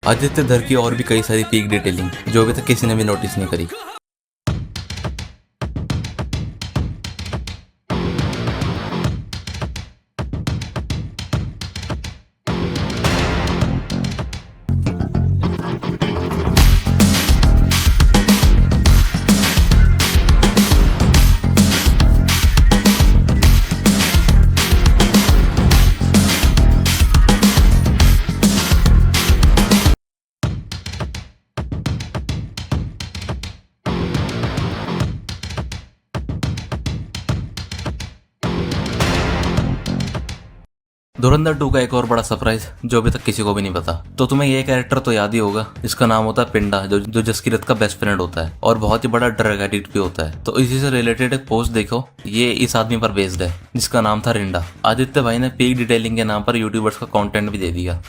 आदित्य धर की और भी कई सारी पीक डिटेलिंग जो अभी तक किसी ने भी नोटिस नहीं करी। धुरंधर 2 का एक और बड़ा सरप्राइज जो अभी तक किसी को भी नहीं पता। तो तुम्हें ये कैरेक्टर तो याद ही होगा, इसका नाम होता है पिंडा, जो जसकीरत का बेस्ट फ्रेंड होता है और बहुत ही बड़ा ड्रग एडिक्ट भी होता है। तो इसी से रिलेटेड एक पोस्ट देखो, ये इस आदमी पर बेस्ड है जिसका नाम था रिंडा। आदित्य भाई ने पीक डिटेलिंग के नाम पर यूट्यूबर्स का कंटेंट भी दे दिया।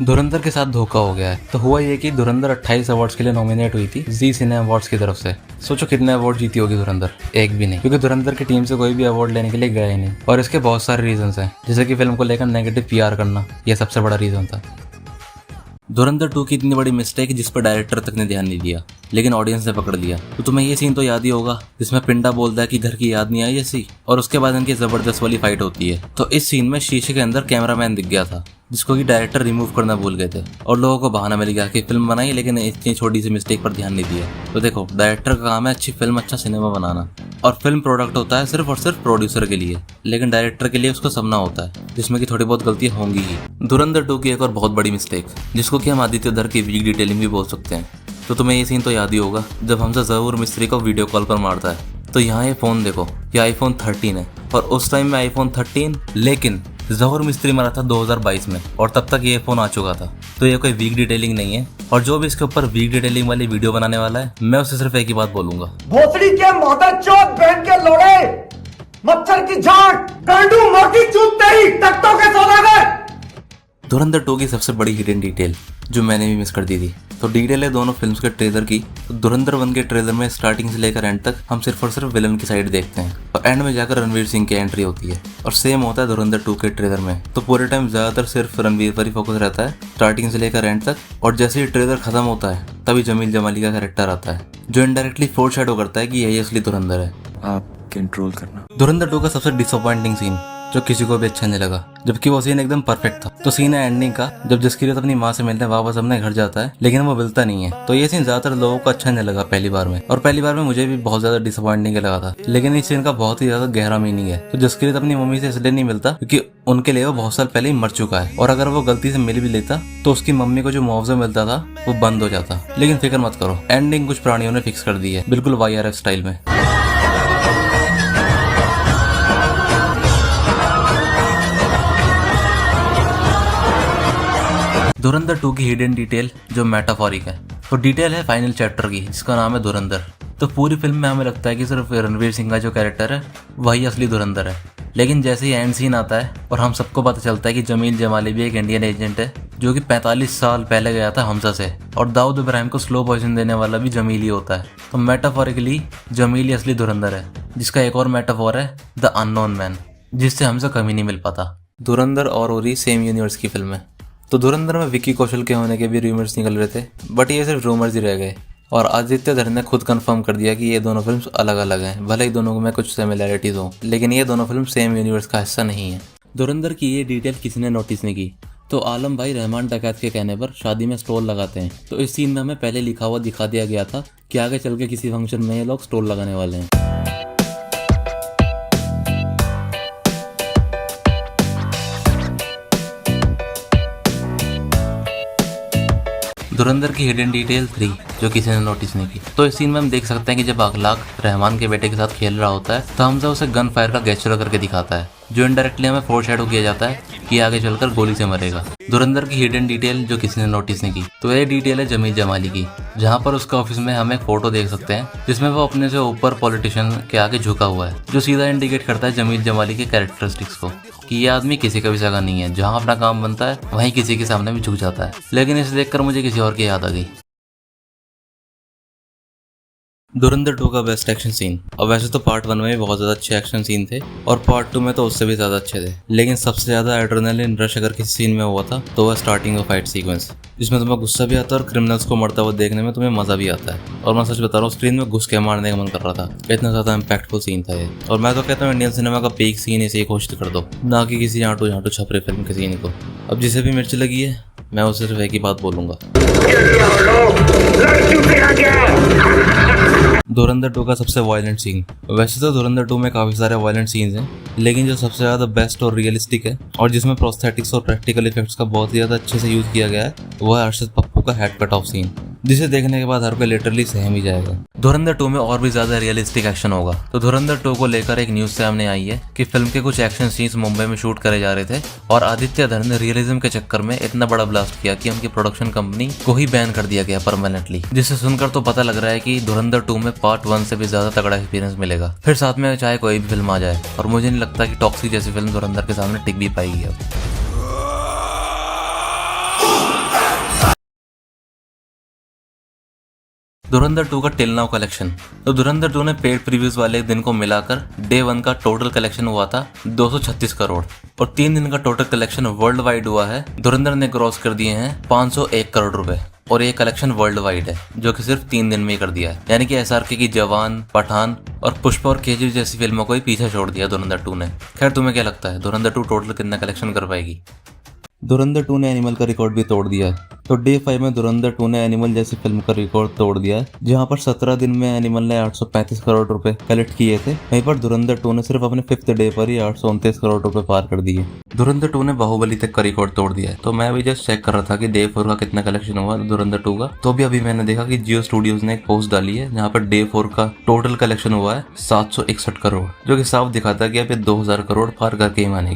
धुरंधर के साथ धोखा हो गया है। तो हुआ ये कि धुरंधर 28 अवार्ड्स के लिए नॉमिनेट हुई थी जी सिने अवार्ड्स की तरफ से। सोचो कितने अवार्ड जीती होगी धुरंधर, एक भी नहीं, क्योंकि धुरंधर की टीम से कोई भी अवार्ड लेने के लिए गया ही नहीं। और इसके बहुत सारे रीजंस हैं, जैसे कि फिल्म को लेकर नेगेटिव पीआर करना, यह सबसे बड़ा रीजन था। धुरंधर 2 की इतनी बड़ी मिस्टेक जिस पर डायरेक्टर तक ने ध्यान नहीं दिया, लेकिन ऑडियंस ने पकड़ लिया। तो तुम्हें ये सीन तो याद ही होगा जिसमें पिंडा बोलता है कि घर की याद नहीं आई ऐसी, और उसके बाद इनकी जबरदस्त वाली फाइट होती है। तो इस सीन में शीशे के अंदर कैमरामैन दिख गया था जिसको कि डायरेक्टर रिमूव करना भूल गए थे और लोगों को बहाना मिल गया कि फिल्म बनाई लेकिन इतनी छोटी सी मिस्टेक पर ध्यान नहीं दिया। तो देखो, डायरेक्टर का काम है अच्छी फिल्म, अच्छा सिनेमा बनाना, और फिल्म प्रोडक्ट होता है सिर्फ और सिर्फ प्रोड्यूसर के लिए, लेकिन डायरेक्टर के लिए उसका सपना होता है जिसमें कि थोड़ी बहुत गलतियां होंगी ही। धुरंधर 2 की एक और बहुत बड़ी मिस्टेक जिसको कि हम आदित्य धर की वीक डिटेलिंग भी बोल सकते हैं। तो तुम्हें ये सीन तो याद ही होगा जब हमजा जहूर मिस्त्री को वीडियो कॉल पर मारता है। तो यहाँ ये फोन देखो, ये आईफोन 13 है और उस टाइम में आईफोन 13, लेकिन जहूर मिस्त्री मरा था 2022 में और तब तक ये फोन आ चुका था। तो ये कोई वीक डिटेलिंग नहीं है, और जो भी इसके ऊपर वीक डिटेलिंग वाली वीडियो बनाने वाला है, मैं उसे सिर्फ एक ही बात बोलूंगा, भोसड़ी के मादरचोद बहन के लोड़े, मच्छर की झाट, गांडू मोटी चूतते ही तख्तों के सौदागर। धुरंधर 2 की सबसे बड़ी हिडन डिटेल जो मैंने भी मिस कर दी थी, तो डिटेल है दोनों फिल्म्स के ट्रेलर की। तो धुरंधर 1 के ट्रेलर में स्टार्टिंग से लेकर एंड तक हम सिर्फ और सिर्फ विलन की साइड देखते हैं और एंड में जाकर रणवीर सिंह की एंट्री होती है। और सेम होता है धुरंधर 2 के ट्रेलर में। तो पूरे टाइम ज्यादातर सिर्फ रणवीर पर ही फोकस रहता है स्टार्टिंग से लेकर एंड तक, और जैसे ही ट्रेलर खत्म होता है तभी जमील जमाली का कैरेक्टर आता है जो इनडायरेक्टली फोरशैडो करता है कि यही असली धुरंधर है। आप कंट्रोल करना। धुरंधर 2 का सबसे डिसअपॉइंटिंग सीन जो किसी को भी अच्छा नहीं लगा, जबकि वो सीन एकदम परफेक्ट था। तो सीन है एंडिंग का, जब जसकीरत अपनी माँ से मिलने वापस अपने घर जाता है लेकिन वो मिलता नहीं है। तो ये सीन ज्यादातर लोगों को अच्छा नहीं लगा पहली बार में, और पहली बार में मुझे भी बहुत ज्यादा डिसअपॉइंटिंग लगा था। लेकिन इस सीन का बहुत ही ज्यादा गहरा मीनिंग है। तो जसकीरत अपनी मम्मी से इसलिए नहीं मिलता क्योंकि उनके लिए वो बहुत साल पहले ही मर चुका है, और अगर वो गलती से मिल भी लेता तो उसकी मम्मी को जो मुआवजा मिलता था वो बंद हो जाता। लेकिन फिक्र मत करो, एंडिंग कुछ प्राणियों ने फिक्स कर दी है, बिल्कुल YRF स्टाइल में। धुरंधर 2 की हिडन डिटेल जो मेटाफोरिक है, तो डिटेल है फाइनल चैप्टर की जिसका नाम है धुरंधर। तो पूरी फिल्म में हमें लगता है कि सिर्फ रणवीर सिंह का जो कैरेक्टर है वही असली धुरंधर है, लेकिन जैसे ही एंड सीन आता है और हम सबको पता चलता है कि जमील जमाली भी एक इंडियन एजेंट है जो कि 45 साल पहले गया था हमजा से, और दाऊद इब्राहिम को स्लो पॉइजन देने वाला भी जमील ही होता है। तो मेटाफोरिकली जमील ही असली धुरंधर है, जिसका एक और मेटाफोर है द अननोन मैन, जिससे हमसे कमी नहीं मिल पाता। धुरंधर और उरी सेम यूनिवर्स की फिल्म है। तो धुरंधर में विकी कौशल के होने के भी रूमर्स निकल रहे थे, बट ये सिर्फ रूमर्स ही रह गए, और आदित्य धर ने खुद कंफर्म कर दिया कि ये दोनों फिल्म्स अलग अलग हैं। भले ही दोनों में कुछ सिमिलैरिटीज हो, लेकिन ये दोनों फिल्म सेम यूनिवर्स का हिस्सा नहीं है। धुरंधर की ये डिटेल किसी ने नोटिस नहीं की, तो आलम भाई रहमान डकैत के कहने पर शादी में स्टॉल लगाते हैं। तो इस सीन में हमें पहले लिखा हुआ दिखा दिया गया था कि आगे चल के किसी फंक्शन में ये लोग स्टॉल लगाने वाले हैं। धुरंधर की हिडन डिटेल 3 जो किसी ने नोटिस नहीं की, तो इस सीन में हम देख सकते हैं कि जब अखलाक रहमान के बेटे के साथ खेल रहा होता है तो हमजा उसे गन फायर का गेस्चर करके दिखाता है, जो इनडायरेक्टली हमें फोरशैडो किया जाता है कि आगे चलकर गोली से मरेगा। धुरंधर की हिडन डिटेल जो किसी ने नोटिस नहीं की, तो ये डिटेल है जमील जमाली की, जहाँ पर उसका ऑफिस में हम एक फोटो देख सकते हैं जिसमें वो अपने से ऊपर पॉलिटिशियन के आगे झुका हुआ है, जो सीधा इंडिकेट करता है जमील जमाली के कैरेक्टरिस्टिक्स को कि ये आदमी किसी का भी सगा नहीं है, जहाँ अपना काम बनता है वहीं किसी के सामने भी झुक जाता है। लेकिन इसे देखकर मुझे किसी और की याद आ गई। धुरंधर 2 का बेस्ट एक्शन सीन। और वैसे तो पार्ट 1 में भी बहुत ज्यादा अच्छे एक्शन सीन थे और पार्ट 2 में तो उससे भी ज्यादा अच्छे थे, लेकिन सबसे ज्यादा एड्रेनलिन रश अगर किसी सीन में हुआ था तो वह स्टार्टिंग का फाइट सीक्वेंस, जिसमें तुम्हें गुस्सा भी आता है और क्रिमिनल्स को मरता हुआ देखने में तुम्हें मजा भी आता है। और मैं सच बता रहा हूँ, स्क्रीन में घुस के मारने का मन कर रहा था, इतना ज्यादा इम्पैक्टफुल सीन था ये। और मैं तो कहता हूँ इंडियन सिनेमा का पीक सीन इसे ही घोषित कर दो, ना कि किसी आंटू झांटू छपरे फिल्म के सीन को। अब जिसे भी मिर्च लगी है मैं उसे सिर्फ एक ही बात बोलूंगा, धुरंधर 2 का सबसे वायलेंट सीन। वैसे तो धुरंधर 2 में काफी सारे वायलेंट सीन्स हैं, लेकिन जो सबसे ज्यादा बेस्ट और रियलिस्टिक है और जिसमें प्रोस्थेटिक्स और प्रैक्टिकल इफेक्ट्स का बहुत ही ज्यादा अच्छे से यूज किया गया है, वो है अरशद पप्पू का हेड कट ऑफ सीन, जिसे देखने के बाद हर कोई लिटरली सहम ही जाएगा। धुरंधर 2 में और भी ज्यादा रियलिस्टिक एक्शन होगा। तो धुरंधर 2 को लेकर एक न्यूज सामने आई है कि फिल्म के कुछ एक्शन सीन्स मुंबई में शूट करे जा रहे थे और आदित्य धर ने रियलिज्म के चक्कर में इतना बड़ा ब्लास्ट किया कि उनकी प्रोडक्शन कंपनी को ही बैन कर दिया गया परमानेंटली, जिसे सुनकर तो पता लग रहा है कि धुरंधर 2 में पार्ट 1 से भी ज्यादा तगड़ा एक्सपीरियंस मिलेगा। फिर साथ में चाहे कोई भी फिल्म आ जाए, और मुझे नहीं लगता कि टॉक्सी जैसी फिल्म धुरंधर के सामने टिक भी पाएगी अब। धुरंधर 2 का टिल नाउ कलेक्शन। तो धुरंधर 2 ने पेड प्रीव्यूज वाले दिन को मिलाकर डे 1 का टोटल कलेक्शन हुआ था 236 करोड़ और 3 दिन का टोटल कलेक्शन वर्ल्ड वाइड हुआ है। धुरंधर ने क्रॉस कर दिए हैं 501 करोड़ रुपए और ये कलेक्शन वर्ल्ड वाइड है, जो कि सिर्फ 3 दिन में ही कर दिया है। यानी कि SRK की जवान, पठान और पुष्पा और KGF जैसी फिल्मों को ही पीछे छोड़ दिया धुरंधर 2 ने। खैर, तुम्हें क्या लगता है धुरंधर 2 टोटल कितना कलेक्शन कर पाएगी? धुरंधर 2 ने एनिमल का रिकॉर्ड भी तोड़ दिया है। तो डे 5 में धुरंधर 2 ने एनिमल जैसी फिल्म का रिकॉर्ड तोड़ दिया है, जहां पर 17 दिन में एनिमल ने 835 करोड़ रुपए कलेक्ट किए थे। वहीं पर धुरंधर 2 ने सिर्फ अपने 5th डे पर ही 829 करोड़ रुपए पार कर दिए। धुरंधर 2 ने बाहुबली तक का रिकॉर्ड तोड़ दिया है। तो मैं अभी जस्ट चेक कर रहा था कि डे 4 का कितना कलेक्शन हुआ धुरंधर 2 का। तो अभी मैंने देखा कि जियो स्टूडियोज ने एक पोस्ट डाली है जहाँ पर डे 4 का टोटल कलेक्शन हुआ है 761 करोड़, जो कि साफ दिखाता है कि अब ये 2000 करोड़ पार करके ही मानेगी।